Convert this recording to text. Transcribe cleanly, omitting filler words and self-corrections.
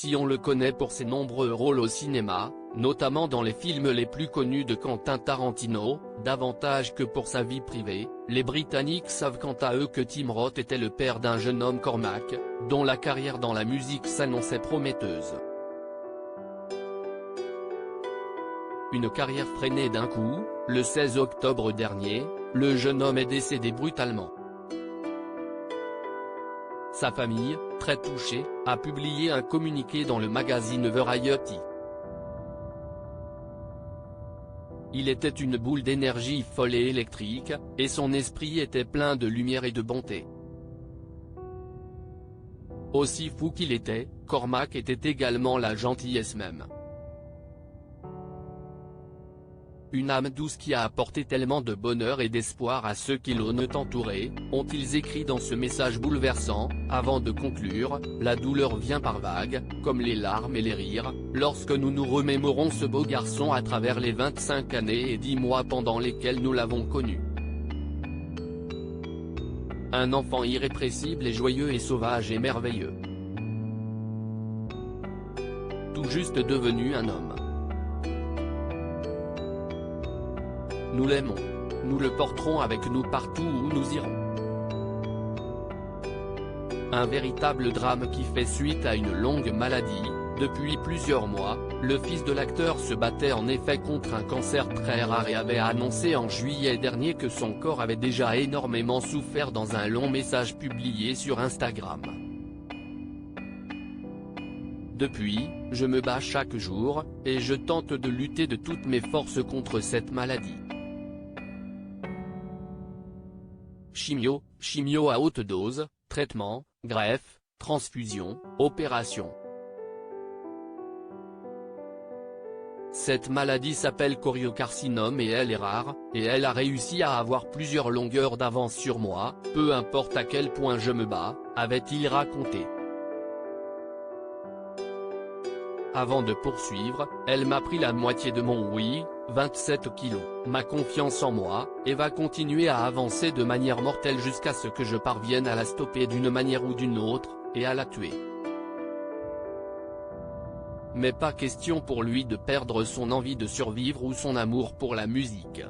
Si on le connaît pour ses nombreux rôles au cinéma, notamment dans les films les plus connus de Quentin Tarantino, davantage que pour sa vie privée, les Britanniques savent quant à eux que Tim Roth était le père d'un jeune homme Cormac, dont la carrière dans la musique s'annonçait prometteuse. Une carrière freinée d'un coup, le 16 octobre dernier, le jeune homme est décédé brutalement. Sa famille, très touchée, a publié un communiqué dans le magazine Variety. Il était une boule d'énergie folle et électrique, et son esprit était plein de lumière et de bonté. Aussi fou qu'il était, Cormac était également la gentillesse même. Une âme douce qui a apporté tellement de bonheur et d'espoir à ceux qui l'ont entouré, ont-ils écrit dans ce message bouleversant, avant de conclure, la douleur vient par vagues, comme les larmes et les rires, lorsque nous nous remémorons ce beau garçon à travers les 25 années et 10 mois pendant lesquels nous l'avons connu. Un enfant irrépressible et joyeux et sauvage et merveilleux. Tout juste devenu un homme. Nous l'aimons. Nous le porterons avec nous partout où nous irons. Un véritable drame qui fait suite à une longue maladie. Depuis plusieurs mois, le fils de l'acteur se battait en effet contre un cancer très rare et avait annoncé en juillet dernier que son corps avait déjà énormément souffert dans un long message publié sur Instagram. Depuis, je me bats chaque jour, et je tente de lutter de toutes mes forces contre cette maladie. Chimio à haute dose, traitement, greffe, transfusion, opération. Cette maladie s'appelle choriocarcinome et elle est rare, et elle a réussi à avoir plusieurs longueurs d'avance sur moi, peu importe à quel point je me bats, avait-il raconté. Avant de poursuivre, elle m'a pris la moitié de mon oui, 27 kilos, ma confiance en moi, et va continuer à avancer de manière mortelle jusqu'à ce que je parvienne à la stopper d'une manière ou d'une autre, et à la tuer. Mais pas question pour lui de perdre son envie de survivre ou son amour pour la musique.